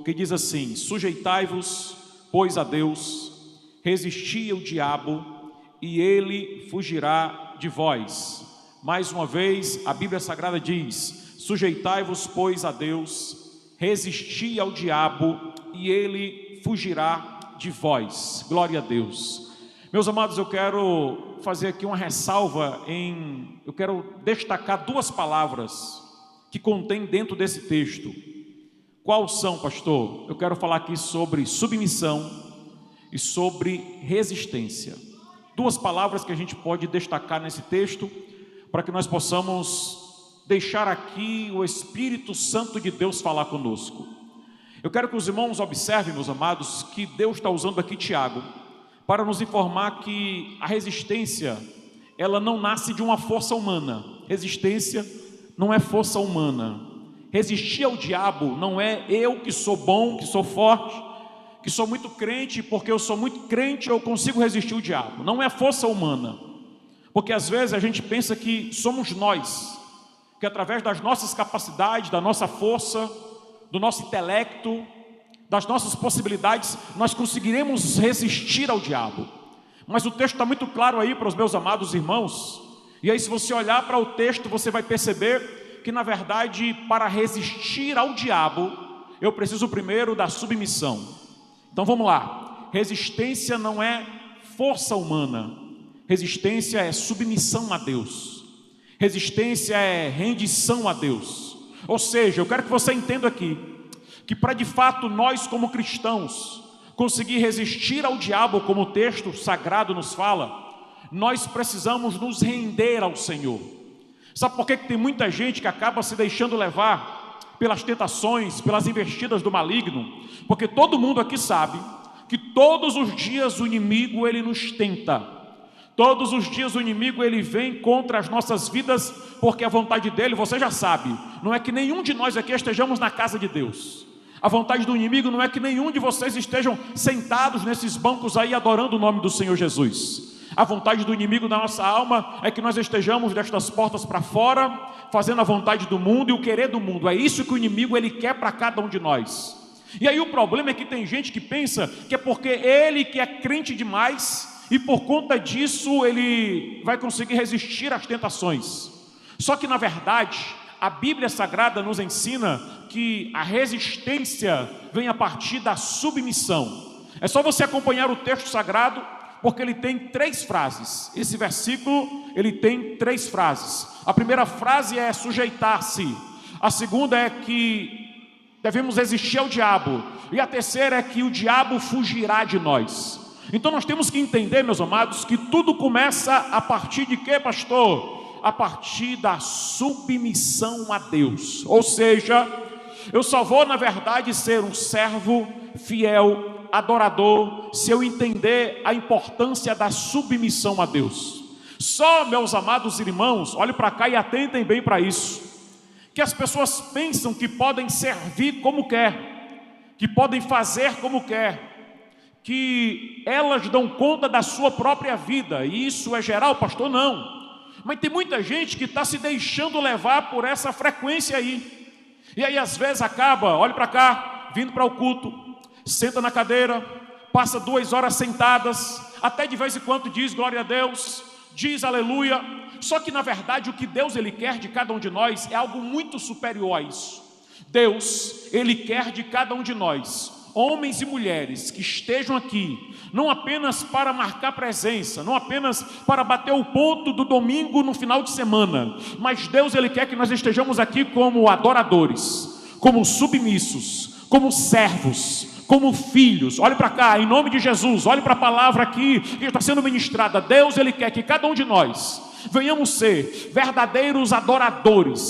que diz assim: sujeitai-vos, pois, a Deus, resisti ao diabo, e ele fugirá de vós. Mais uma vez, a Bíblia Sagrada diz: sujeitai-vos, pois, a Deus, resisti ao diabo, e ele fugirá de vós. Glória a Deus. Meus amados, eu quero fazer aqui uma ressalva eu quero destacar duas palavras que contém dentro desse texto. Quais são, pastor? Eu quero falar aqui sobre submissão e sobre resistência. Duas palavras que a gente pode destacar nesse texto, para que nós possamos deixar aqui o Espírito Santo de Deus falar conosco. Eu quero que os irmãos observem, meus amados, que Deus está usando aqui Tiago para nos informar que a resistência, ela não nasce de uma força humana. Resistência não é força humana. Resistir ao diabo não é eu que sou bom, que sou forte, que sou muito crente, porque eu sou muito crente eu consigo resistir ao diabo. Não é força humana, porque às vezes a gente pensa que somos nós, que através das nossas capacidades, da nossa força, do nosso intelecto, das nossas possibilidades, nós conseguiremos resistir ao diabo. Mas o texto está muito claro aí para os meus amados irmãos, e aí se você olhar para o texto, você vai perceber que na verdade, para resistir ao diabo, eu preciso primeiro da submissão. Então vamos lá. Resistência não é força humana. Resistência é submissão a Deus. Resistência é rendição a Deus. Ou seja, eu quero que você entenda aqui, que para de fato nós como cristãos conseguir resistir ao diabo, como o texto sagrado nos fala, nós precisamos nos render ao Senhor. Sabe por que tem muita gente que acaba se deixando levar pelas tentações, pelas investidas do maligno? Porque todo mundo aqui sabe que todos os dias o inimigo ele nos tenta. Todos os dias o inimigo ele vem contra as nossas vidas, porque a vontade dele, você já sabe, não é que nenhum de nós aqui estejamos na casa de Deus. A vontade do inimigo não é que nenhum de vocês estejam sentados nesses bancos aí adorando o nome do Senhor Jesus. A vontade do inimigo na nossa alma é que nós estejamos destas portas para fora, fazendo a vontade do mundo e o querer do mundo. É isso que o inimigo ele quer para cada um de nós. E aí o problema é que tem gente que pensa que é porque ele que é crente demais e por conta disso ele vai conseguir resistir às tentações. Só que na verdade a Bíblia Sagrada nos ensina que a resistência vem a partir da submissão. É só você acompanhar o texto sagrado, porque ele tem três frases. Esse versículo, ele tem três frases. A primeira frase é sujeitar-se. A segunda é que devemos resistir ao diabo. E a terceira é que o diabo fugirá de nós. Então nós temos que entender, meus amados, que tudo começa a partir de quê, pastor? A partir da submissão a Deus. Ou seja, eu só vou, na verdade, ser um servo fiel, adorador, se eu entender a importância da submissão a Deus. Só, meus amados irmãos, olhem para cá e atentem bem para isso, que as pessoas pensam que podem servir como quer, que podem fazer como quer, que elas dão conta da sua própria vida, e isso é geral, pastor? Não, mas tem muita gente que está se deixando levar por essa frequência aí, e aí às vezes acaba, olhe para cá, vindo para o culto, senta na cadeira, passa 2 horas sentadas, até de vez em quando diz glória a Deus, diz aleluia, só que na verdade o que Deus ele quer de cada um de nós é algo muito superior a isso. Deus ele quer de cada um de nós, homens e mulheres que estejam aqui, não apenas para marcar presença, não apenas para bater o ponto do domingo no final de semana, mas Deus ele quer que nós estejamos aqui como adoradores, como submissos, como servos, como filhos. Olhe para cá, em nome de Jesus, olhe para a palavra aqui que está sendo ministrada. Deus ele quer que cada um de nós venhamos ser verdadeiros adoradores,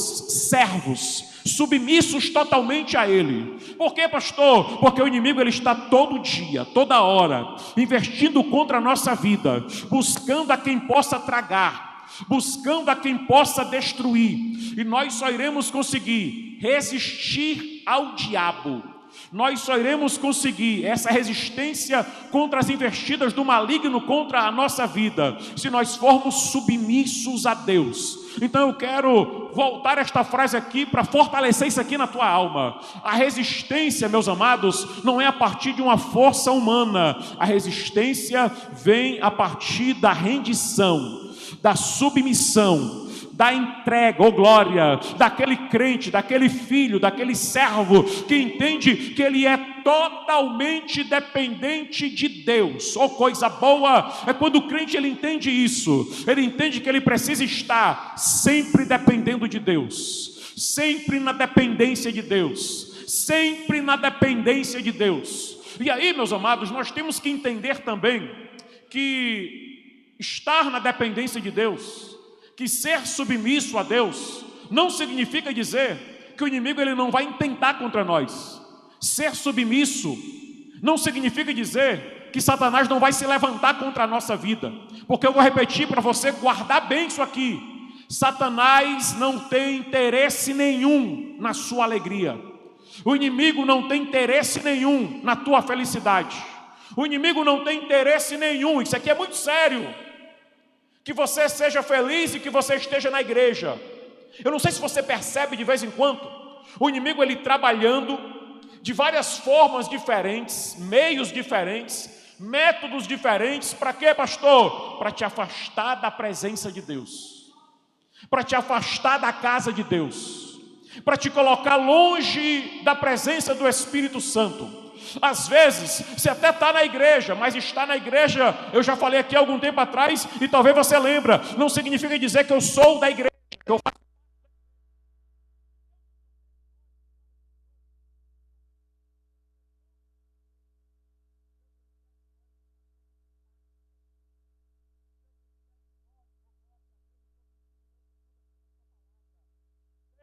servos, submissos totalmente a Ele. Por quê, pastor? Porque o inimigo ele está todo dia, toda hora, investindo contra a nossa vida, buscando a quem possa tragar, buscando a quem possa destruir, e nós só iremos conseguir resistir ao diabo nós só iremos conseguir essa resistência contra as investidas do maligno contra a nossa vida se nós formos submissos a Deus. Então eu quero voltar esta frase aqui para fortalecer isso aqui na tua alma. A resistência, meus amados, não é a partir de uma força humana. A resistência vem a partir da rendição, da submissão, da entrega, oh glória, daquele crente, daquele filho, daquele servo que entende que ele é totalmente dependente de Deus. Oh, coisa boa é quando o crente ele entende isso. Ele entende que ele precisa estar sempre dependendo de Deus, sempre na dependência de Deus, sempre na dependência de Deus. E aí, meus amados, nós temos que entender também que estar na dependência de Deus, que ser submisso a Deus, não significa dizer que o inimigo ele não vai intentar contra nós. Ser submisso não significa dizer que Satanás não vai se levantar contra a nossa vida. Porque eu vou repetir para você guardar bem isso aqui. Satanás não tem interesse nenhum na sua alegria. O inimigo não tem interesse nenhum na tua felicidade. O inimigo não tem interesse nenhum, isso aqui é muito sério, que você seja feliz e que você esteja na igreja. Eu não sei se você percebe de vez em quando, o inimigo ele trabalhando de várias formas diferentes, meios diferentes, métodos diferentes. Para quê, pastor? Para te afastar da presença de Deus, para te afastar da casa de Deus, para te colocar longe da presença do Espírito Santo. Às vezes, você até está na igreja, mas está na igreja, eu já falei aqui há algum tempo atrás, e talvez você lembra, não significa dizer que eu sou da igreja, que eu faço.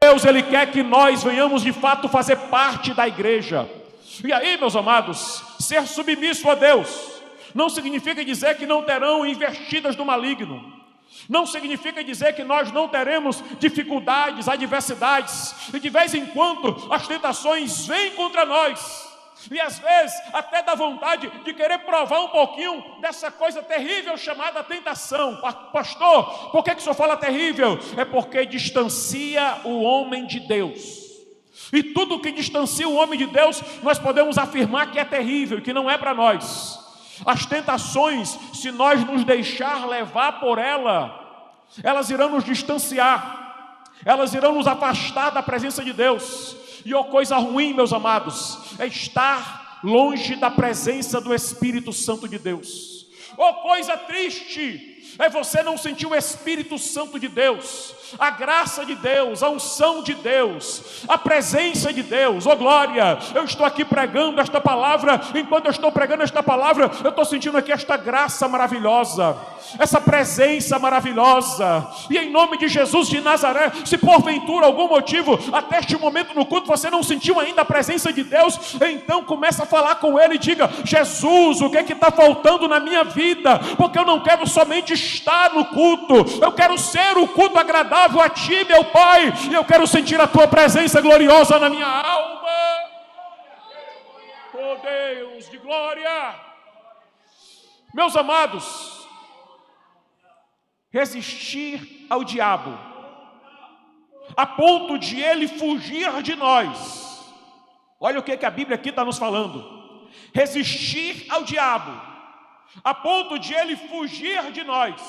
Deus, Ele quer que nós venhamos de fato fazer parte da igreja. E aí, meus amados, ser submisso a Deus não significa dizer que não terão investidas do maligno. Não significa dizer que nós não teremos dificuldades, adversidades. E de vez em quando as tentações vêm contra nós. E às vezes até dá vontade de querer provar um pouquinho dessa coisa terrível chamada tentação. Pastor, por que o senhor fala terrível? É porque distancia o homem de Deus. E tudo que distancia o homem de Deus, nós podemos afirmar que é terrível, que não é para nós. As tentações, se nós nos deixar levar por elas irão nos distanciar, elas irão nos afastar da presença de Deus. E coisa ruim, meus amados, é estar longe da presença do Espírito Santo de Deus. Coisa triste é você não sentir o Espírito Santo de Deus, a graça de Deus, a unção de Deus, a presença de Deus. Glória, eu estou aqui pregando esta palavra, enquanto eu estou pregando esta palavra, eu estou sentindo aqui esta graça maravilhosa, essa presença maravilhosa. E em nome de Jesus de Nazaré, se porventura algum motivo, até este momento no culto, você não sentiu ainda a presença de Deus, então começa a falar com Ele e diga: Jesus, o que está faltando na minha vida? Porque eu não quero somente estar no culto, eu quero ser o culto agradável a Ti, meu Pai, e eu quero sentir a Tua presença gloriosa na minha alma. Oh Deus de glória! Meus amados, resistir ao diabo a ponto de ele fugir de nós. Olha o que a Bíblia aqui está nos falando. Resistir ao diabo a ponto de ele fugir de nós,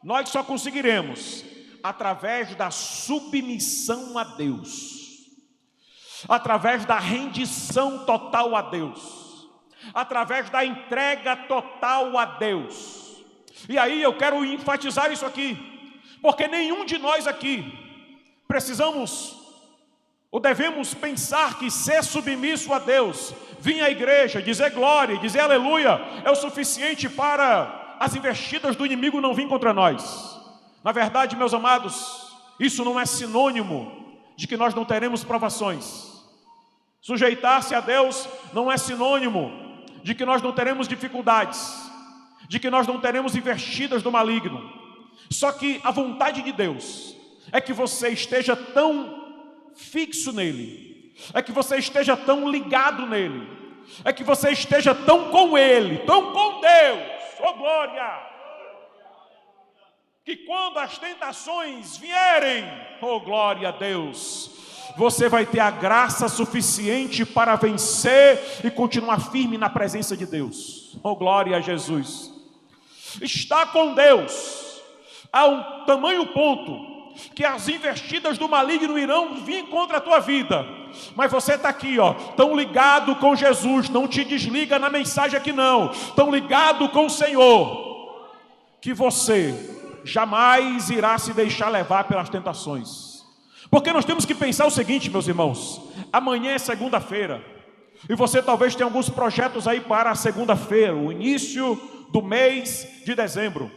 nós só conseguiremos através da submissão a Deus, através da rendição total a Deus, através da entrega total a Deus. E aí eu quero enfatizar isso aqui, porque nenhum de nós aqui precisamos ou devemos pensar que ser submisso a Deus, vir à igreja, dizer glória, dizer aleluia, é o suficiente para as investidas do inimigo não vir contra nós. Na verdade, meus amados, isso não é sinônimo de que nós não teremos provações. Sujeitar-se a Deus não é sinônimo de que nós não teremos dificuldades, de que nós não teremos investidas do maligno. Só que a vontade de Deus é que você esteja tão fixo nele, é que você esteja tão ligado nele, é que você esteja tão com ele, tão com Deus, oh glória, que quando as tentações vierem, oh glória a Deus, você vai ter a graça suficiente para vencer e continuar firme na presença de Deus, oh glória a Jesus. Está com Deus a um tamanho ponto que as investidas do maligno irão vir contra a tua vida, mas você está aqui, tão ligado com Jesus, não te desliga na mensagem aqui não, tão ligado com o Senhor, que você jamais irá se deixar levar pelas tentações, porque nós temos que pensar o seguinte, meus irmãos, amanhã é segunda-feira, e você talvez tenha alguns projetos aí para a segunda-feira, o início do mês de dezembro.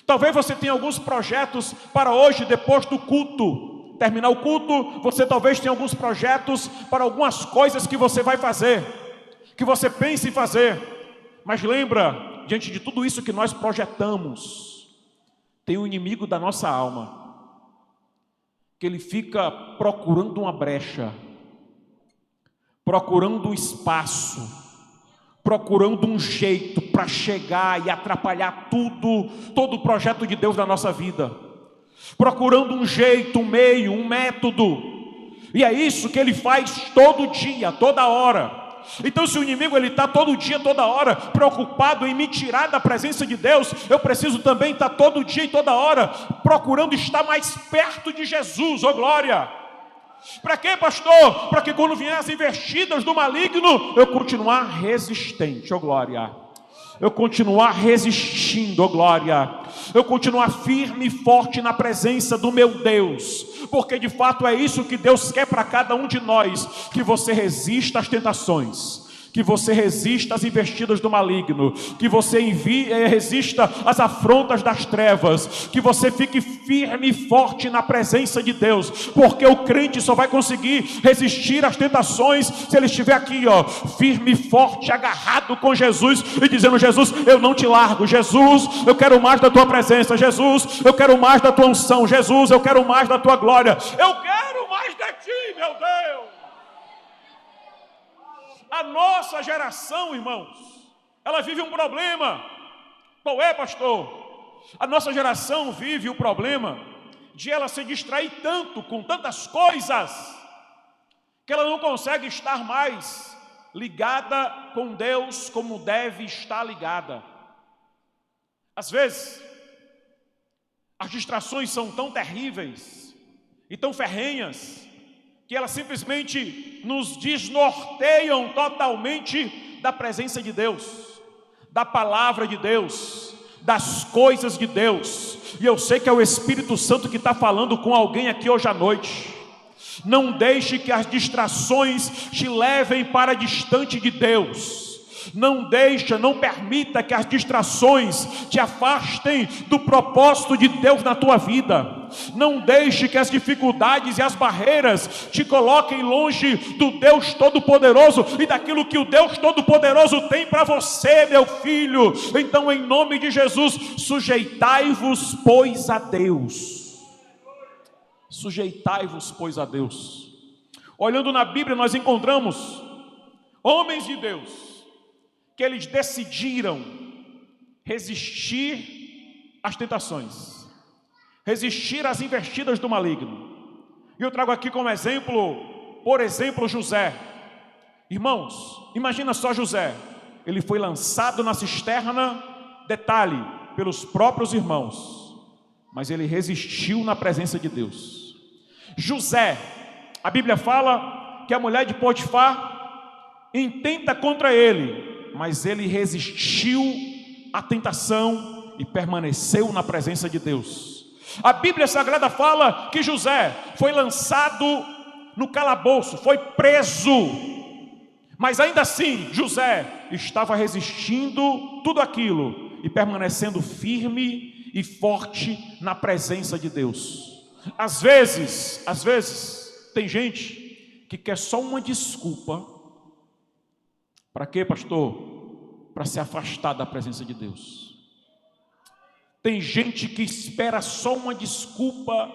Talvez você tenha alguns projetos para hoje, depois do culto. Terminar o culto, você talvez tenha alguns projetos para algumas coisas que você vai fazer, que você pensa em fazer. Mas lembra, diante de tudo isso que nós projetamos, tem um inimigo da nossa alma, que ele fica procurando uma brecha, procurando um espaço, procurando um jeito para chegar e atrapalhar todo o projeto de Deus na nossa vida, procurando um jeito, um meio, um método, e é isso que ele faz todo dia, toda hora. Então se o inimigo está todo dia, toda hora preocupado em me tirar da presença de Deus, eu preciso também estar todo dia e toda hora procurando estar mais perto de Jesus, oh glória. Para quê, pastor? Para que quando vier as investidas do maligno, eu continuar resistente, oh glória. Eu continuar resistindo, oh glória. Eu continuar firme e forte na presença do meu Deus. Porque de fato é isso que Deus quer para cada um de nós. Que você resista às tentações, que você resista às investidas do maligno, que você resista às afrontas das trevas, que você fique firme e forte na presença de Deus, porque o crente só vai conseguir resistir às tentações se ele estiver aqui, firme e forte, agarrado com Jesus e dizendo: Jesus, eu não te largo, Jesus, eu quero mais da tua presença, Jesus, eu quero mais da tua unção, Jesus, eu quero mais da tua glória, eu quero mais de ti, meu Deus. A nossa geração, irmãos, ela vive um problema. Qual é, pastor? A nossa geração vive o problema de ela se distrair tanto com tantas coisas que ela não consegue estar mais ligada com Deus como deve estar ligada. Às vezes, as distrações são tão terríveis e tão ferrenhas que elas simplesmente nos desnorteiam totalmente da presença de Deus, da palavra de Deus, das coisas de Deus. E eu sei que é o Espírito Santo que está falando com alguém aqui hoje à noite. Não deixe que as distrações te levem para distante de Deus. Não permita que as distrações te afastem do propósito de Deus na tua vida. Não deixe que as dificuldades e as barreiras te coloquem longe do Deus Todo-Poderoso e daquilo que o Deus Todo-Poderoso tem para você, meu filho. Então, em nome de Jesus, sujeitai-vos, pois, a Deus. Sujeitai-vos, pois, a Deus. Olhando na Bíblia, nós encontramos homens de Deus que eles decidiram resistir às tentações, resistir às investidas do maligno. E eu trago aqui como exemplo, por exemplo, José. Irmãos, imagina só José, ele foi lançado na cisterna, detalhe, pelos próprios irmãos, mas ele resistiu na presença de Deus. José, a Bíblia fala que a mulher de Potifar intenta contra ele, mas ele resistiu à tentação e permaneceu na presença de Deus. A Bíblia Sagrada fala que José foi lançado no calabouço, foi preso, mas ainda assim José estava resistindo tudo aquilo e permanecendo firme e forte na presença de Deus. Às vezes tem gente que quer só uma desculpa. Para quê, pastor? Para se afastar da presença de Deus. Tem gente que espera só uma desculpa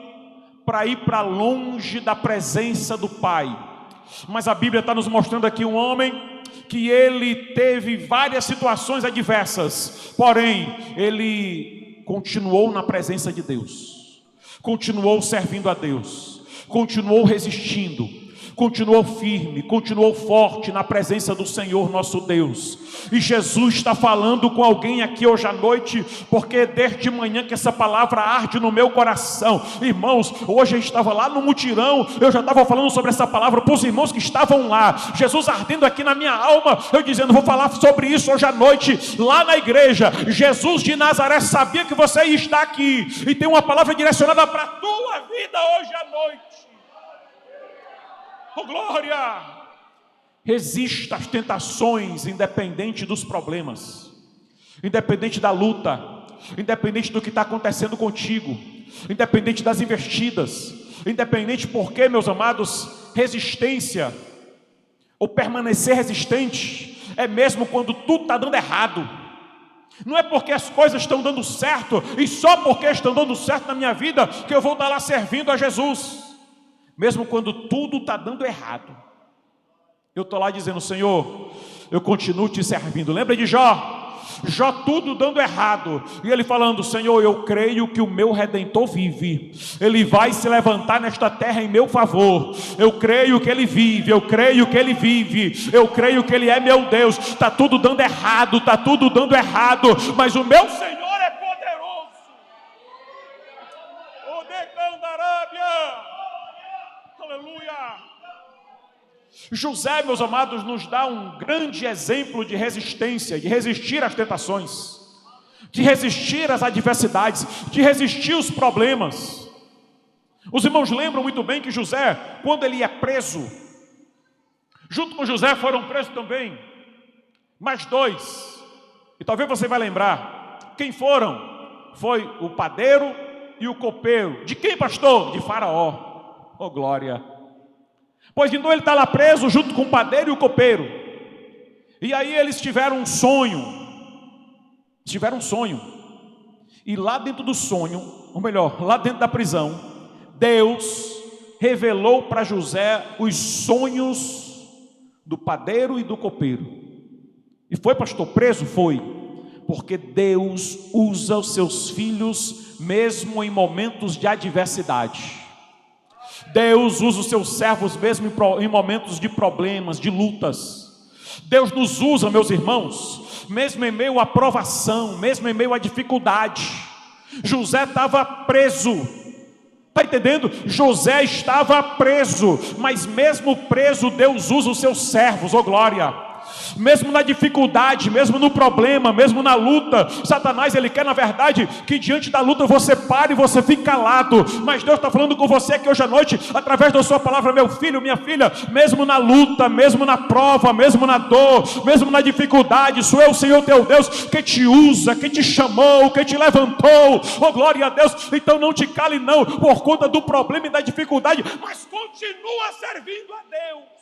para ir para longe da presença do Pai. Mas a Bíblia está nos mostrando aqui um homem que ele teve várias situações adversas, porém, ele continuou na presença de Deus, continuou servindo a Deus, continuou resistindo, continuou firme, continuou forte na presença do Senhor nosso Deus. E Jesus está falando com alguém aqui hoje à noite, porque desde manhã que essa palavra arde no meu coração. Irmãos, hoje eu estava lá no mutirão, eu já estava falando sobre essa palavra para os irmãos que estavam lá, Jesus ardendo aqui na minha alma, eu dizendo, vou falar sobre isso hoje à noite, lá na igreja. Jesus de Nazaré sabia que você ia estar aqui, e tem uma palavra direcionada para a tua vida hoje à noite. Oh, glória! Resista às tentações, independente dos problemas, independente da luta, independente do que está acontecendo contigo, independente das investidas, independente porque, meus amados, resistência, ou permanecer resistente, é mesmo quando tudo está dando errado. Não é porque as coisas estão dando certo, e só porque estão dando certo na minha vida, que eu vou estar lá servindo a Jesus. Mesmo quando tudo está dando errado, eu estou lá dizendo, Senhor, eu continuo te servindo. Lembra de Jó? Jó tudo dando errado, e ele falando, Senhor, eu creio que o meu Redentor vive, ele vai se levantar nesta terra em meu favor, eu creio que ele vive, eu creio que ele vive, eu creio que ele é meu Deus. Está tudo dando errado, está tudo dando errado, mas o meu Senhor é poderoso. O Decandarábia. Aleluia! José, meus amados, nos dá um grande exemplo de resistência, de resistir às tentações, de resistir às adversidades, de resistir aos problemas. Os irmãos lembram muito bem que José, quando ele é preso, junto com José foram presos também mais dois, e talvez você vai lembrar, quem foram? Foi o padeiro e o copeiro. De quem, pastor? De Faraó. Oh, glória! Pois então ele está lá preso junto com o padeiro e o copeiro. E aí eles tiveram um sonho. E lá dentro do sonho, ou melhor, lá dentro da prisão, Deus revelou para José os sonhos do padeiro e do copeiro. E foi, pastor, preso? Foi. Porque Deus usa os seus filhos mesmo em momentos de adversidade. Deus usa os seus servos mesmo em momentos de problemas, de lutas. Deus nos usa, meus irmãos, mesmo em meio à provação, mesmo em meio à dificuldade. José estava preso, está entendendo? José estava preso, mas mesmo preso, Deus usa os seus servos, oh glória! Mesmo na dificuldade, mesmo no problema, mesmo na luta, Satanás, ele quer na verdade que diante da luta você pare e você fique calado, mas Deus está falando com você aqui hoje à noite, através da sua palavra, meu filho, minha filha, mesmo na luta, mesmo na prova, mesmo na dor, mesmo na dificuldade, sou eu, Senhor teu Deus, que te usa, que te chamou, que te levantou, oh glória a Deus. Então não te cale não, por conta do problema e da dificuldade, mas continua servindo a Deus.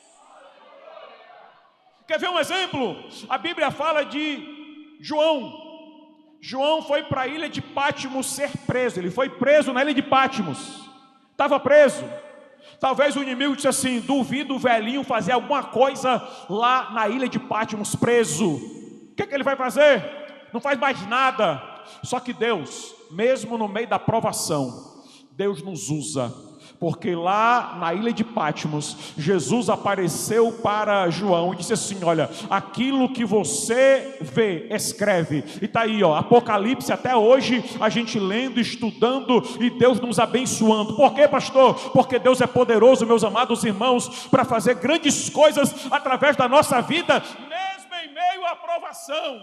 Quer ver um exemplo? A Bíblia fala de João. João foi para a ilha de Patmos ser preso. Ele foi preso na ilha de Patmos. Estava preso. Talvez o inimigo disse assim, duvido o velhinho fazer alguma coisa lá na ilha de Patmos preso. O que ele vai fazer? Não faz mais nada. Só que Deus, mesmo no meio da provação, Deus nos usa. Porque lá na ilha de Patmos, Jesus apareceu para João e disse assim, olha, aquilo que você vê, escreve. E está aí, ó, Apocalipse, até hoje a gente lendo, estudando e Deus nos abençoando. Por quê, pastor? Porque Deus é poderoso, meus amados irmãos, para fazer grandes coisas através da nossa vida, mesmo em meio à provação.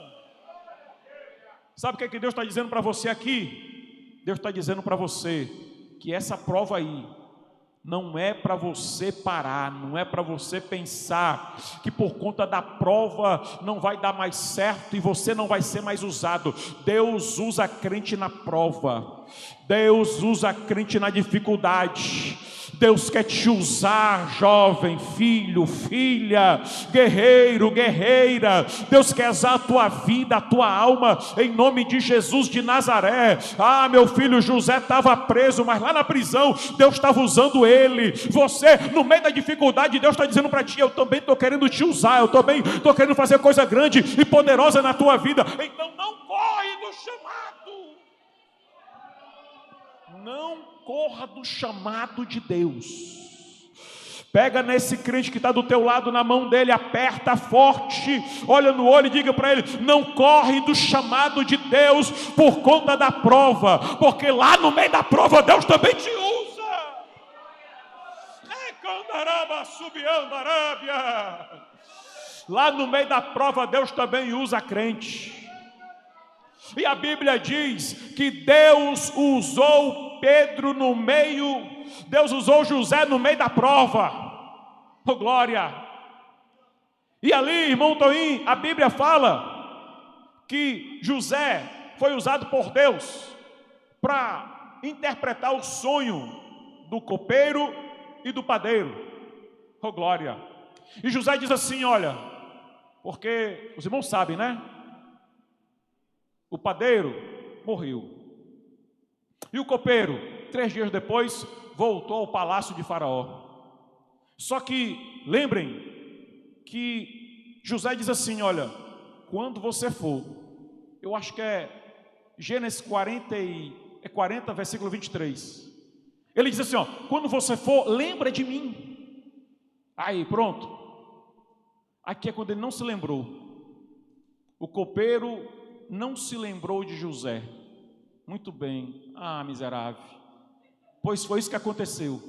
Sabe o que Deus está dizendo para você aqui? Deus está dizendo para você que essa prova aí não é para você parar, não é para você pensar que por conta da prova não vai dar mais certo e você não vai ser mais usado. Deus usa crente na prova, Deus usa crente na dificuldade, Deus quer te usar, jovem, filho, filha, guerreiro, guerreira. Deus quer usar a tua vida, a tua alma, em nome de Jesus de Nazaré. Ah, meu filho José estava preso, mas lá na prisão Deus estava usando ele. Você, no meio da dificuldade, Deus está dizendo para ti: eu também estou querendo te usar, eu também estou querendo fazer coisa grande e poderosa na tua vida. Então não corre do chamado. Não corra do chamado de Deus. Pega nesse crente que está do teu lado, na mão dele, aperta forte, olha no olho e diga para ele: não corre do chamado de Deus por conta da prova, porque lá no meio da prova Deus também te usa. Lá no meio da prova Deus também usa crente. E a Bíblia diz que Deus usou Pedro no meio, Deus usou José no meio da prova. Oh, glória! E ali, irmão Toim, a Bíblia fala que José foi usado por Deus para interpretar o sonho do copeiro e do padeiro. Oh, glória! E José diz assim: olha, porque os irmãos sabem, né? O padeiro morreu. E o copeiro, 3 dias depois, voltou ao palácio de Faraó. Só que, lembrem, que José diz assim: olha, quando você for, eu acho que é Gênesis 40, versículo 23. Ele diz assim, ó: quando você for, lembra de mim. Aí, pronto. Aqui é quando ele não se lembrou. O copeiro não se lembrou de José. Muito bem. Ah, miserável. Pois foi isso que aconteceu.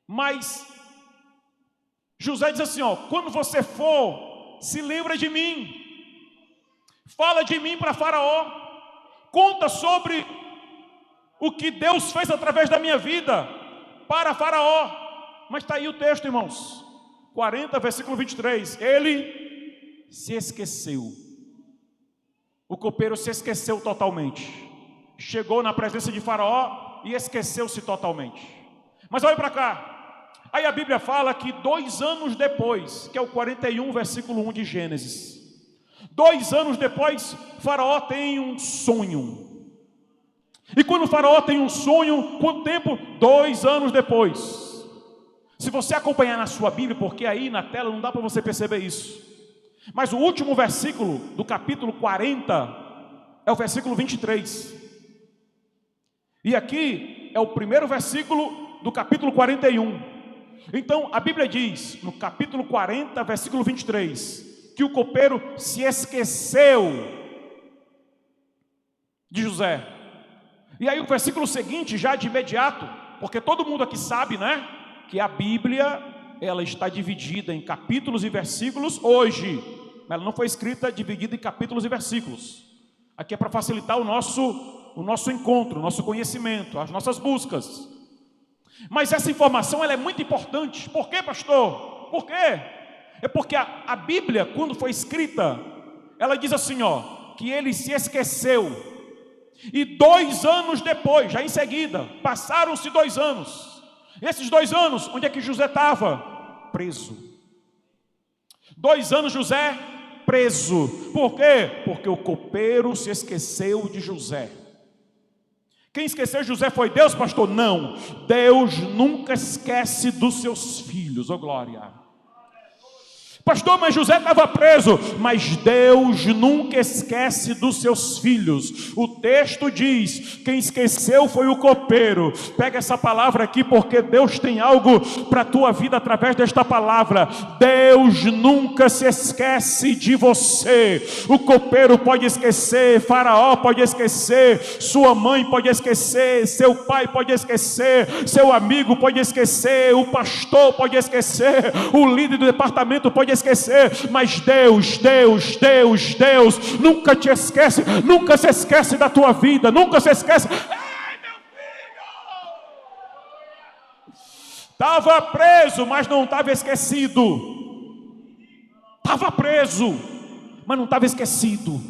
Mas José diz assim, ó: quando você for, se lembra de mim. Fala de mim para Faraó. Conta sobre o que Deus fez através da minha vida para Faraó. Mas está aí o texto, irmãos. 40, versículo 23. Ele se esqueceu. O copeiro se esqueceu totalmente. Chegou na presença de Faraó e esqueceu-se totalmente. Mas olha para cá. Aí a Bíblia fala que 2 anos depois, que é o 41, versículo 1 de Gênesis. 2 anos depois, Faraó tem um sonho. E quando Faraó tem um sonho, quanto tempo? 2 anos depois. Se você acompanhar na sua Bíblia, porque aí na tela não dá para você perceber isso. Mas o último versículo do capítulo 40 é o versículo 23. E aqui é o primeiro versículo do capítulo 41. Então a Bíblia diz, no capítulo 40, versículo 23, que o copeiro se esqueceu de José. E aí o versículo seguinte, já de imediato, porque todo mundo aqui sabe, né, que a Bíblia, ela está dividida em capítulos e versículos hoje. Ela não foi escrita dividida em capítulos e versículos. Aqui é para facilitar o nosso encontro, o nosso conhecimento, as nossas buscas. Mas essa informação ela é muito importante. Por quê, pastor? Por quê? É porque a Bíblia, quando foi escrita, ela diz assim, ó, que ele se esqueceu. E 2 anos depois, já em seguida, passaram-se 2 anos. Esses 2 anos, onde é que José estava? Preso. 2 anos José preso. Por quê? Porque o copeiro se esqueceu de José. Quem esqueceu de José foi Deus, pastor? Não. Deus nunca esquece dos seus filhos. Oh, glória. Pastor, mas José estava preso. Mas Deus nunca esquece dos seus filhos. O texto diz, quem esqueceu foi o copeiro. Pega essa palavra aqui, porque Deus tem algo para a tua vida através desta palavra. Deus nunca se esquece de você. O copeiro pode esquecer, Faraó pode esquecer, sua mãe pode esquecer, seu pai pode esquecer, seu amigo pode esquecer, o pastor pode esquecer, o líder do departamento pode esquecer, mas Deus nunca te esquece, nunca se esquece da tua vida, nunca se esquece. Ai, meu filho! Estava preso, mas não estava esquecido. Estava preso, mas não estava esquecido.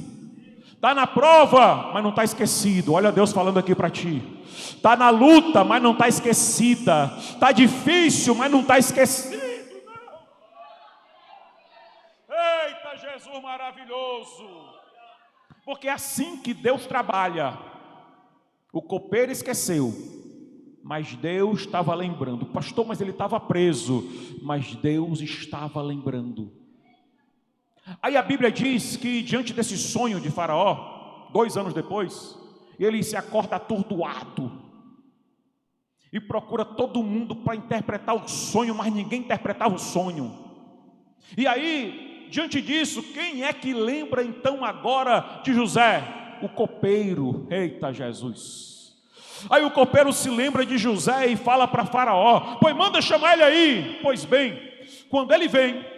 Está na prova, mas não está esquecido. Olha Deus falando aqui para ti. Está na luta, mas não está esquecida. Está difícil, mas não está esquecido. Não. Eita, Jesus maravilhoso. Porque é assim que Deus trabalha. O copeiro esqueceu, mas Deus estava lembrando. Pastor, mas ele estava preso, mas Deus estava lembrando. Aí a Bíblia diz que diante desse sonho de Faraó, 2 anos depois, ele se acorda atordoado e procura todo mundo para interpretar o sonho, mas ninguém interpretava o sonho. E aí, diante disso, quem é que lembra então agora de José? O copeiro. Eita Jesus. Aí o copeiro se lembra de José e fala para Faraó: pois manda chamar ele aí. Pois bem, quando ele vem,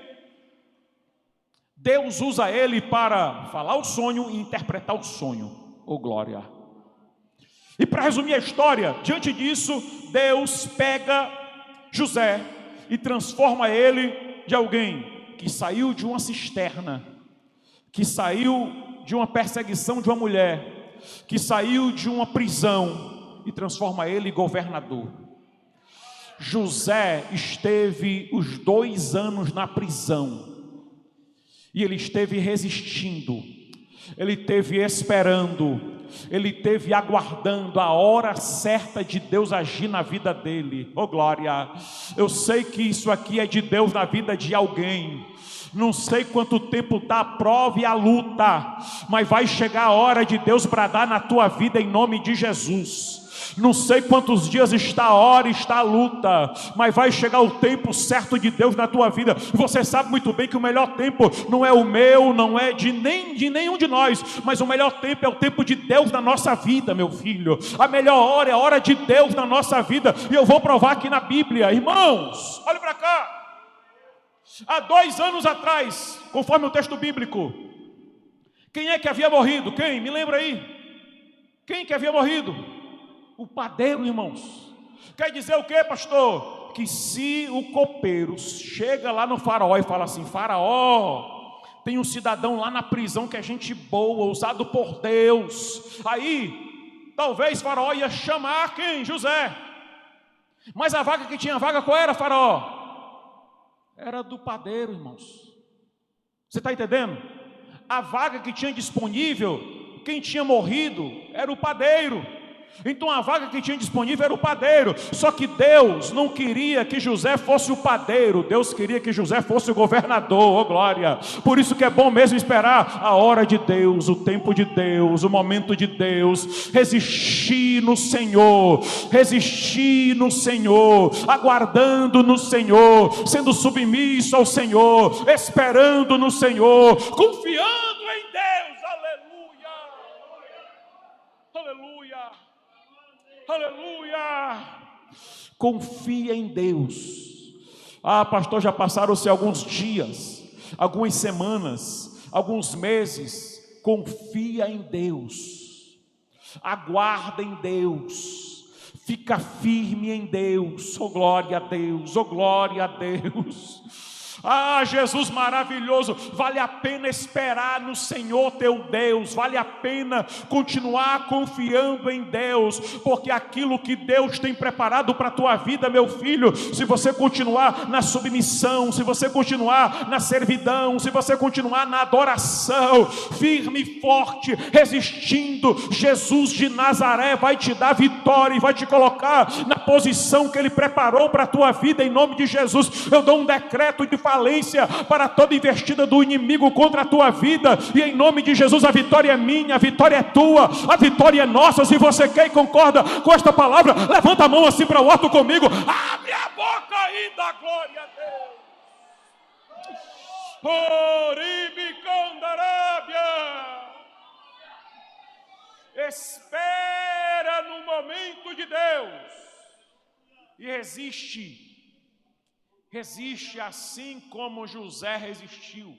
Deus usa ele para falar o sonho e interpretar o sonho. Oh glória. E para resumir a história, diante disso, Deus pega José e transforma ele de alguém que saiu de uma cisterna, que saiu de uma perseguição de uma mulher, que saiu de uma prisão, e transforma ele em governador. José esteve os 2 anos na prisão, e ele esteve resistindo, ele esteve esperando, ele esteve aguardando a hora certa de Deus agir na vida dele. Oh glória, eu sei que isso aqui é de Deus na vida de alguém. Não sei quanto tempo está a prova e a luta, mas vai chegar a hora de Deus bradar na tua vida em nome de Jesus. Não sei quantos dias está a hora, está a luta, mas vai chegar o tempo certo de Deus na tua vida. Você sabe muito bem que o melhor tempo não é o meu, não é de nenhum de nós, mas o melhor tempo é o tempo de Deus na nossa vida, meu filho. A melhor hora é a hora de Deus na nossa vida, e eu vou provar aqui na Bíblia. Irmãos, olhe para cá. Há 2 anos atrás, conforme o texto bíblico, quem é que havia morrido? Quem? Me lembra aí. Quem que havia morrido? O padeiro, irmãos. Quer dizer o que, pastor? Que se o copeiro chega lá no Faraó e fala assim: Faraó, tem um cidadão lá na prisão que é gente boa, usado por Deus. Aí, talvez Faraó ia chamar quem? José. Mas a vaga que tinha vaga, qual era, Faraó? Era do padeiro, irmãos. Você está entendendo? A vaga que tinha disponível, quem tinha morrido, era o padeiro. Então a vaga que tinha disponível era o padeiro. Só que Deus não queria que José fosse o padeiro, Deus queria que José fosse o governador. Oh glória. Por isso que é bom mesmo esperar a hora de Deus, o tempo de Deus, o momento de Deus. Resistir no Senhor, aguardando no Senhor, sendo submisso ao Senhor, esperando no Senhor, confiando em Deus. Aleluia, aleluia, aleluia. Confia em Deus. Ah, pastor, já passaram-se alguns dias, algumas semanas, alguns meses. Confia em Deus, aguarda em Deus, fica firme em Deus. Oh glória a Deus, oh glória a Deus. Ah, Jesus maravilhoso, vale a pena esperar no Senhor teu Deus, vale a pena continuar confiando em Deus, porque aquilo que Deus tem preparado para a tua vida, meu filho, se você continuar na submissão, se você continuar na servidão, se você continuar na adoração, firme e forte, resistindo, Jesus de Nazaré vai te dar vitória e vai te colocar na posição que Ele preparou para a tua vida, em nome de Jesus. Eu dou um decreto de falência para toda investida do inimigo contra a tua vida, e em nome de Jesus a vitória é minha, a vitória é tua, a vitória é nossa. Se você quer e concorda com esta palavra, levanta a mão assim para o alto comigo, abre a boca e dá glória a Deus. Espera no momento de Deus e resiste assim como José resistiu,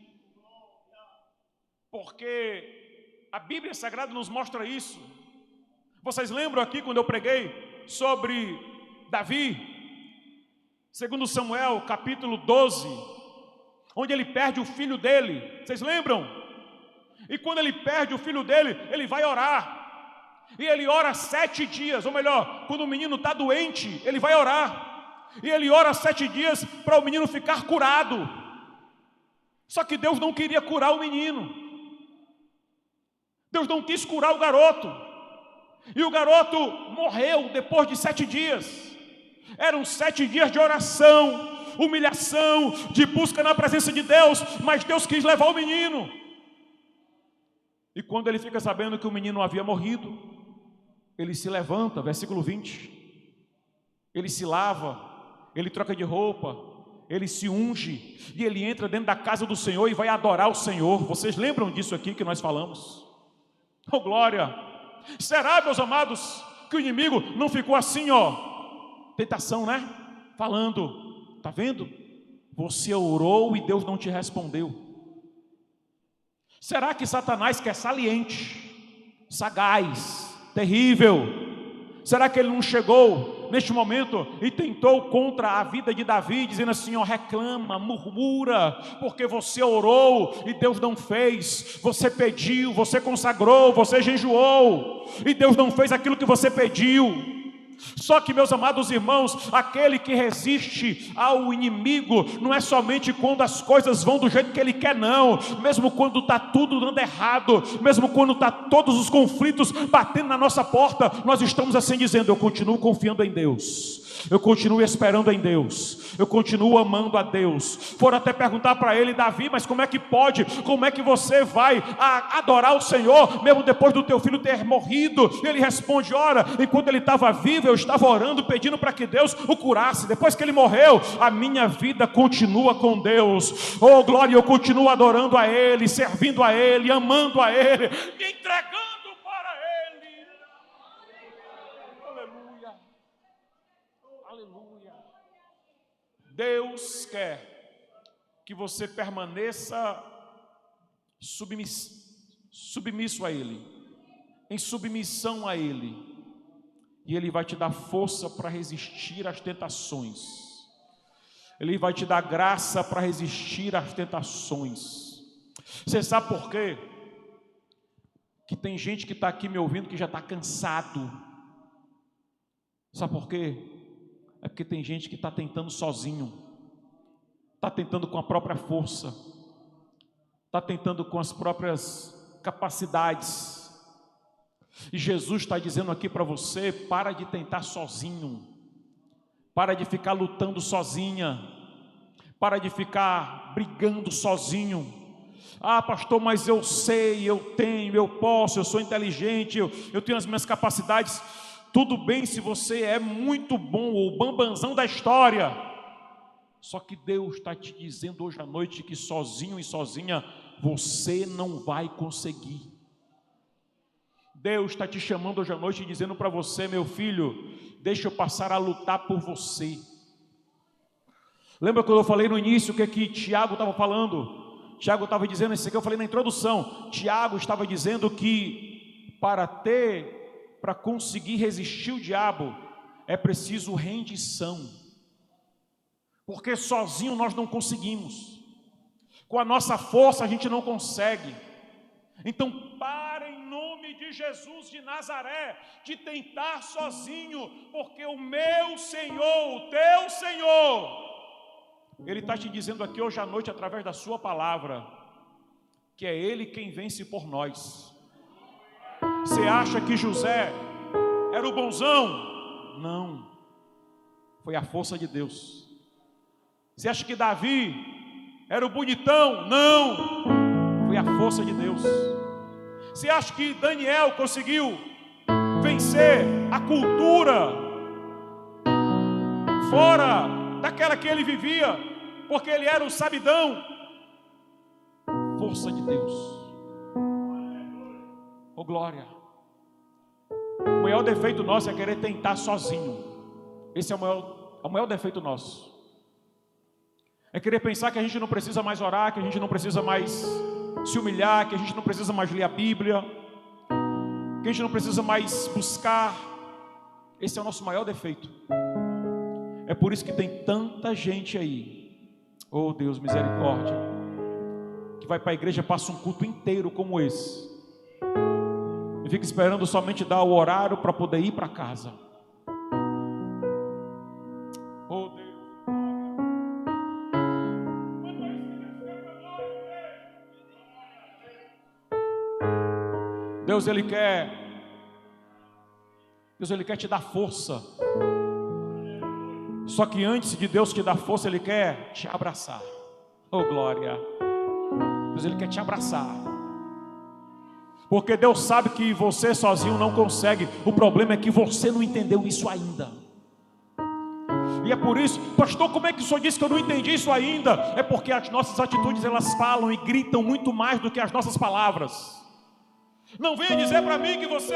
porque a Bíblia Sagrada nos mostra isso. Vocês lembram aqui quando eu preguei sobre Davi, segundo Samuel capítulo 12, onde ele perde o filho dele? Vocês lembram? E quando ele perde o filho dele, ele vai orar. E ele ora 7 dias, ou melhor, quando o menino está doente, ele vai orar. E ele ora 7 dias para o menino ficar curado. Só que Deus não queria curar o menino. Deus não quis curar o garoto. E o garoto morreu depois de 7 dias. Eram 7 dias de oração, humilhação, de busca na presença de Deus, mas Deus quis levar o menino. E quando ele fica sabendo que o menino havia morrido, ele se levanta, versículo 20, ele se lava, ele troca de roupa, ele se unge, e ele entra dentro da casa do Senhor e vai adorar o Senhor. Vocês lembram disso aqui que nós falamos? Oh glória! Será, meus amados, que o inimigo não ficou assim, tentação, né? Falando, tá vendo? Você orou e Deus não te respondeu. Será que Satanás, que é saliente, sagaz, terrível, será que ele não chegou neste momento e tentou contra a vida de Davi, dizendo assim, reclama, murmura, porque você orou e Deus não fez, você pediu, você consagrou, você jejuou, e Deus não fez aquilo que você pediu. Só que, meus amados irmãos, aquele que resiste ao inimigo não é somente quando as coisas vão do jeito que ele quer, não. Mesmo quando está tudo dando errado, mesmo quando está todos os conflitos batendo na nossa porta, nós estamos assim dizendo, eu continuo confiando em Deus, eu continuo esperando em Deus, eu continuo amando a Deus. Foram até perguntar para ele, Davi, mas como é que pode, como é que você vai adorar o Senhor, mesmo depois do teu filho ter morrido? Ele responde, ora, enquanto ele estava vivo, eu estava orando, pedindo para que Deus o curasse. Depois que ele morreu, a minha vida continua com Deus. Oh glória, eu continuo adorando a Ele, servindo a Ele, amando a Ele, me entregando para Ele. Aleluia, aleluia. Deus quer que você permaneça submisso a Ele, em submissão a Ele. E Ele vai te dar força para resistir às tentações. Ele vai te dar graça para resistir às tentações. Você sabe por quê? Que tem gente que está aqui me ouvindo que já está cansado. Sabe por quê? É porque tem gente que está tentando sozinho. Está tentando com a própria força. Está tentando com as próprias capacidades. E Jesus está dizendo aqui para você, para de tentar sozinho, para de ficar lutando sozinha, para de ficar brigando sozinho. Ah pastor, mas eu sei, eu tenho, eu posso, eu sou inteligente, eu tenho as minhas capacidades. Tudo bem se você é muito bom, o bambanzão da história. Só que Deus está te dizendo hoje à noite que sozinho e sozinha você não vai conseguir. Deus está te chamando hoje à noite e dizendo para você, meu filho, deixa eu passar a lutar por você. Lembra quando eu falei no início o que Tiago estava falando? Tiago estava dizendo isso aqui, eu falei na introdução. Tiago estava dizendo que para conseguir resistir o diabo, é preciso rendição. Porque sozinho nós não conseguimos. Com a nossa força a gente não consegue. Então para em nome de Jesus de Nazaré de tentar sozinho, porque o meu Senhor, o teu Senhor, Ele está te dizendo aqui hoje à noite através da sua palavra, que é Ele quem vence por nós. Você acha que José era o bonzão? Não, foi a força de Deus. Você acha que Davi era o bonitão? Não, foi a força de Deus. Você acha que Daniel conseguiu vencer a cultura fora daquela que ele vivia, porque ele era um sabidão? Força de Deus. Oh glória. O maior defeito nosso é querer tentar sozinho. Esse é o maior defeito nosso. É querer pensar que a gente não precisa mais orar, que a gente não precisa mais se humilhar, que a gente não precisa mais ler a Bíblia, que a gente não precisa mais buscar. Esse é o nosso maior defeito. É por isso que tem tanta gente aí, oh Deus, misericórdia, que que vai para a igreja, passa um culto inteiro como esse e fica esperando somente dar o horário para poder ir para casa. Oh Deus, Deus ele quer te dar força. Só que antes de Deus te dar força, Ele quer te abraçar. Oh glória. Deus ele quer te abraçar. Porque Deus sabe que você sozinho não consegue. O problema é que você não entendeu isso ainda. E é por isso, pastor, como é que o senhor disse que eu não entendi isso ainda? É porque as nossas atitudes, elas falam e gritam muito mais do que as nossas palavras. Não venha dizer para mim que você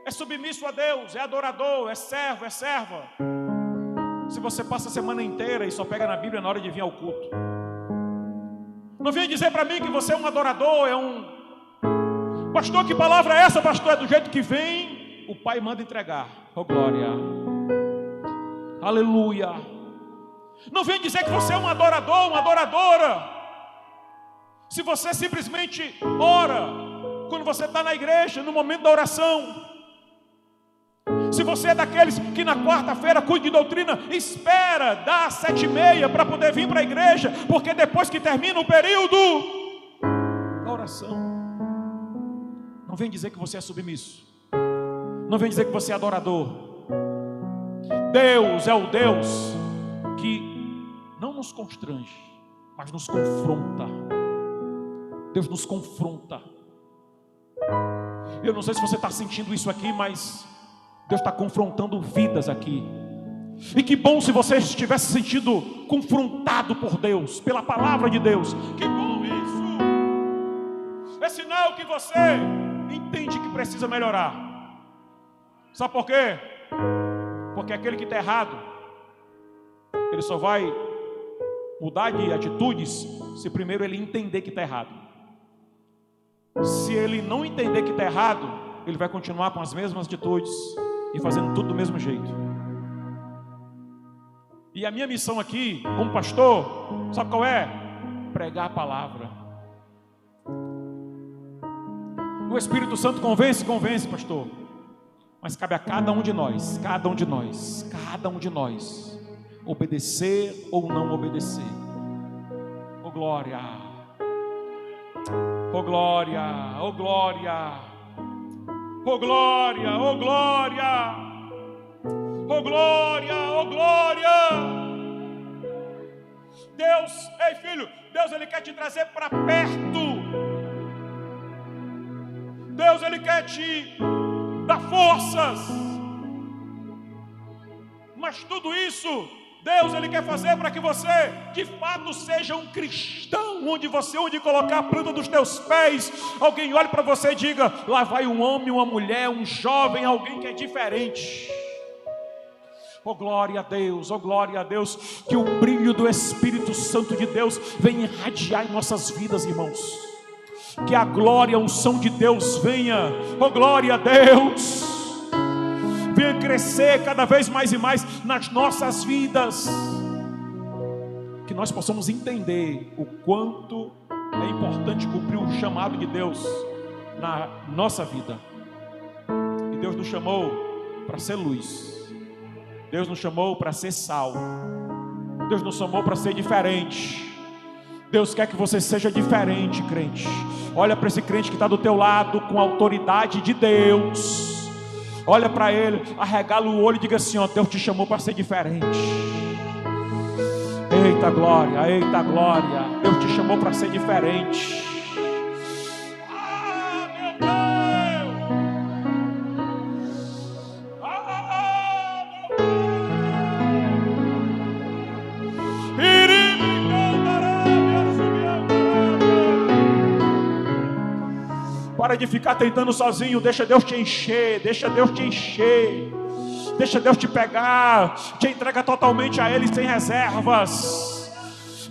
é submisso a Deus, é adorador, é servo, é serva, se você passa a semana inteira e só pega na Bíblia na hora de vir ao culto. Não venha dizer para mim que você é um adorador, é um... Pastor, que palavra é essa, pastor? É do jeito que vem, o Pai manda entregar. Oh glória, aleluia. Não venha dizer que você é um adorador, uma adoradora, se você simplesmente ora quando você está na igreja, no momento da oração. Se você é daqueles que na quarta-feira cuida de doutrina, espera dar 7h30 para poder vir para a igreja, porque depois que termina o período da oração. Não vem dizer que você é submisso, não vem dizer que você é adorador. Deus é o Deus que não nos constrange, mas nos confronta. Deus nos confronta. Eu não sei se você está sentindo isso aqui, mas Deus está confrontando vidas aqui. E que bom se você estivesse se sentindo confrontado por Deus, pela palavra de Deus. Que bom isso. É sinal que você entende que precisa melhorar. Sabe por quê? Porque aquele que está errado, ele só vai mudar de atitudes se primeiro ele entender que está errado. Se ele não entender que está errado, ele vai continuar com as mesmas atitudes e fazendo tudo do mesmo jeito. E a minha missão aqui, como pastor, sabe qual é? Pregar a palavra. O Espírito Santo convence, pastor. Mas cabe a cada um de nós, obedecer ou não obedecer. Oh glória, oh glória, oh glória, oh glória, oh glória, oh glória, oh glória. Deus, ei filho, Deus ele quer te trazer para perto. Deus ele quer te dar forças. Mas tudo isso Deus ele quer fazer para que você de fato seja um cristão, onde colocar a planta dos teus pés, alguém olhe para você e diga: lá vai um homem, uma mulher, um jovem, alguém que é diferente. Oh glória a Deus, oh glória a Deus. Que o brilho do Espírito Santo de Deus venha irradiar em nossas vidas, irmãos. Que a glória, a unção de Deus venha, oh glória a Deus, venha crescer cada vez mais e mais nas nossas vidas. Que nós possamos entender o quanto é importante cumprir o chamado de Deus na nossa vida. E Deus nos chamou para ser luz, Deus nos chamou para ser sal, Deus nos chamou para ser diferente. Deus quer que você seja diferente, crente. Olha para esse crente que está do teu lado, com a autoridade de Deus. Olha para ele, arregala o olho e diga assim: ó, Deus te chamou para ser diferente. Eita glória, eita glória. Deus te chamou para ser diferente. Ah, meu Deus! Ah, meu Deus! Para de ficar tentando sozinho, deixa Deus te encher, deixa Deus te encher, deixa Deus te pegar, te entrega totalmente a Ele sem reservas.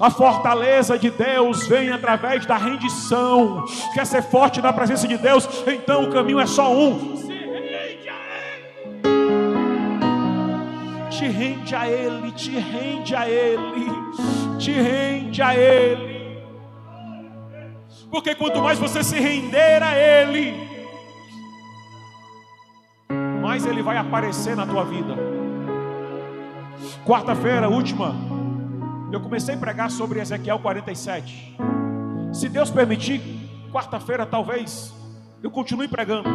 A fortaleza de Deus vem através da rendição. Quer ser forte na presença de Deus? Então o caminho é só um: se rende a Ele. Te rende a Ele, te rende a Ele, te rende a Ele. Porque quanto mais você se render a Ele, mais Ele vai aparecer na tua vida. Quarta-feira, última, eu comecei a pregar sobre Ezequiel 47. Se Deus permitir, quarta-feira talvez eu continue pregando.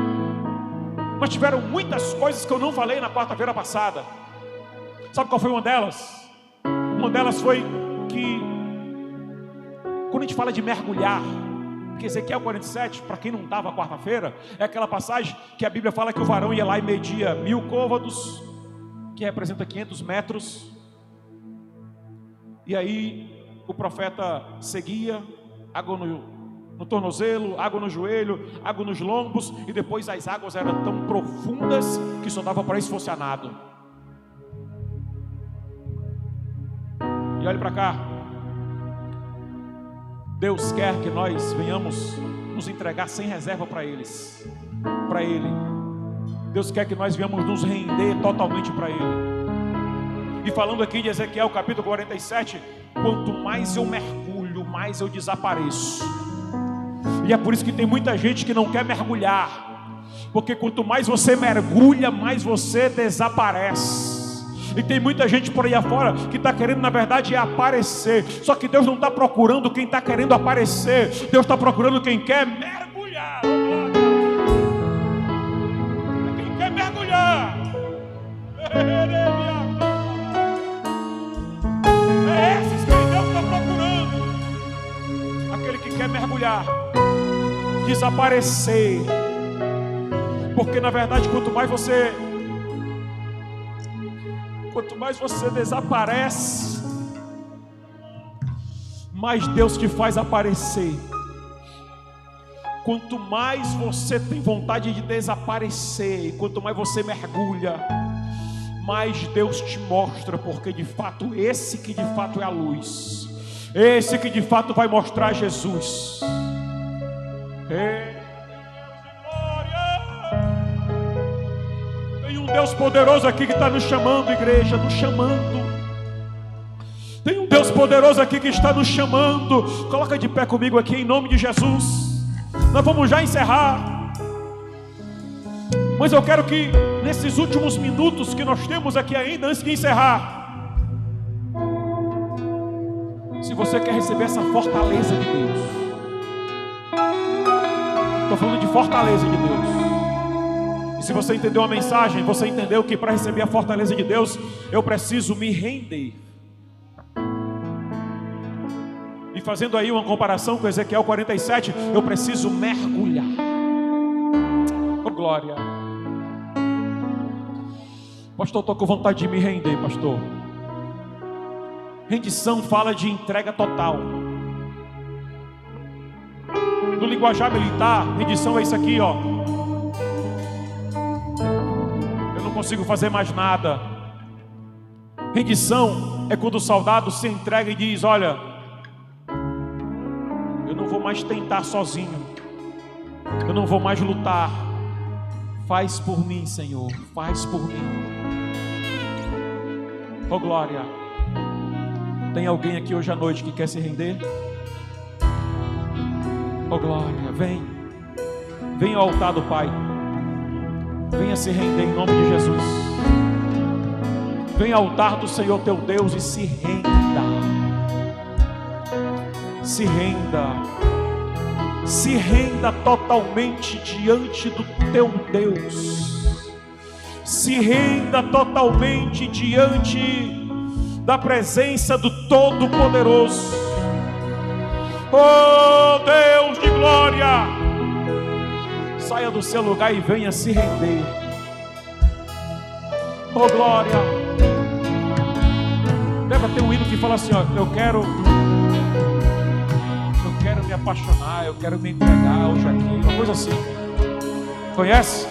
Mas tiveram muitas coisas que eu não falei na quarta-feira passada. Sabe qual foi uma delas? Uma delas foi que, quando a gente fala de mergulhar, porque Ezequiel 47, para quem não estava quarta-feira, é aquela passagem que a Bíblia fala que o varão ia lá e media 1000 côvados, que representa 500 metros. E aí o profeta seguia, água no tornozelo, água no joelho, água nos lombos, e depois as águas eram tão profundas que só dava para ir se fosse a nado. E olhe para cá, Deus quer que nós venhamos nos entregar sem reserva para Ele. Deus quer que nós venhamos nos render totalmente para Ele. E falando aqui de Ezequiel capítulo 47, quanto mais eu mergulho, mais eu desapareço. E é por isso que tem muita gente que não quer mergulhar, porque quanto mais você mergulha, mais você desaparece. E tem muita gente por aí afora que está querendo, na verdade, aparecer. Só que Deus não está procurando quem está querendo aparecer. Deus está procurando quem quer mergulhar. Quem quer mergulhar. É esses que Deus está procurando. Aquele que quer mergulhar, desaparecer. Porque na verdade, quanto mais você desaparece, mais Deus te faz aparecer. Quanto mais você tem vontade de desaparecer, quanto mais você mergulha, mais Deus te mostra, porque de fato esse que de fato é a luz, esse que de fato vai mostrar Jesus. Tem um Deus poderoso aqui que está nos chamando, igreja, nos chamando. Tem um Deus poderoso aqui que está nos chamando. Coloca de pé comigo aqui em nome de Jesus. Nós vamos já encerrar, mas eu quero que nesses últimos minutos que nós temos aqui ainda, antes de encerrar, se você quer receber essa fortaleza de Deus, estou falando de fortaleza de Deus. E se você entendeu a mensagem, você entendeu que para receber a fortaleza de Deus, eu preciso me render. E fazendo aí uma comparação com Ezequiel 47, eu preciso mergulhar. Oh glória. Pastor, estou com vontade de me render, pastor. Rendição fala de entrega total. No linguajar militar, rendição é isso aqui, ó. Eu não consigo fazer mais nada. Rendição é quando o soldado se entrega e diz: olha, eu não vou mais tentar sozinho, eu não vou mais lutar. Faz por mim, Senhor, faz por mim. Oh glória. Tem alguém aqui hoje à noite que quer se render? Oh glória, vem ao altar do Pai, venha se render em nome de Jesus. Venha ao altar do Senhor teu Deus e se renda. Se renda, se renda totalmente diante do teu Deus, se renda totalmente diante da presença do Todo-Poderoso. Oh Deus de glória, saia do seu lugar e venha se render. Oh glória. Deve ter um hino que fala assim, ó: eu quero me apaixonar, eu quero me entregar hoje aqui, uma coisa assim. Conhece?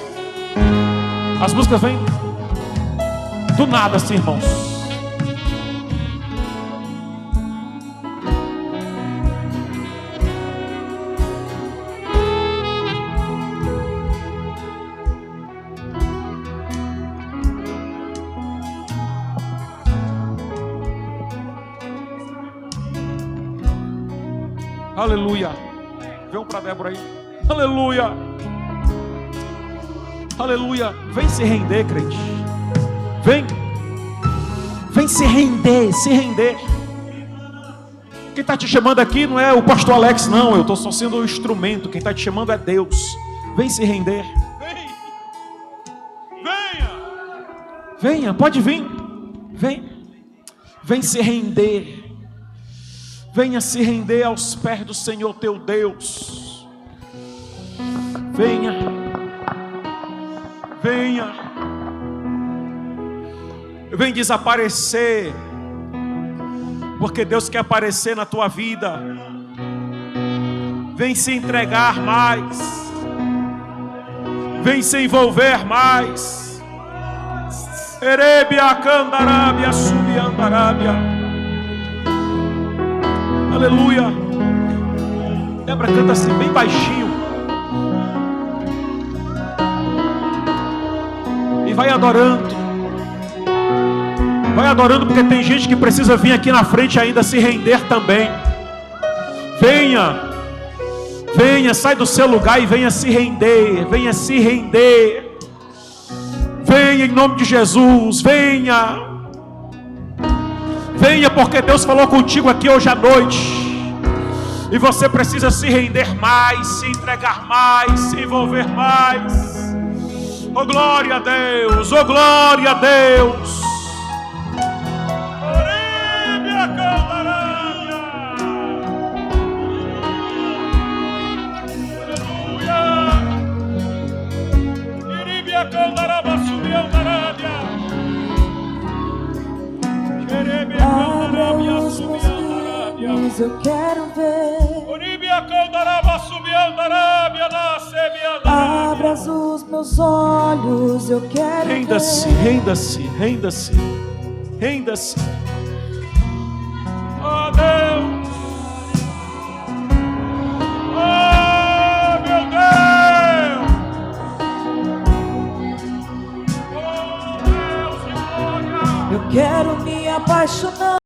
As músicas vêm do nada assim, irmãos. Aleluia. Vê um para Débora aí. Aleluia. Aleluia. Vem se render, crente. Vem. Vem se render, se render. Quem está te chamando aqui não é o pastor Alex, não. Eu estou só sendo um instrumento. Quem está te chamando é Deus. Vem se render. Venha. Venha, pode vir. Vem. Vem se render. Venha se render aos pés do Senhor teu Deus. Venha. Venha. Vem desaparecer. Porque Deus quer aparecer na tua vida. Vem se entregar mais. Vem se envolver mais. Erebia, candarábia, subiandarábia. Aleluia. Débora canta assim bem baixinho. E vai adorando. Vai adorando, porque tem gente que precisa vir aqui na frente ainda se render também. Venha. Venha, sai do seu lugar e venha se render. Venha se render. Venha em nome de Jesus. Venha. Venha, porque Deus falou contigo aqui hoje à noite. E você precisa se render mais, se entregar mais, se envolver mais. Oh glória a Deus, oh glória a Deus. Abra os meus olhos, eu quero ver. Abra os meus olhos, eu quero ver. Renda-se, renda-se, renda-se, renda-se. Oh Deus, oh meu Deus, oh Deus de glória. Eu quero me apaixonar.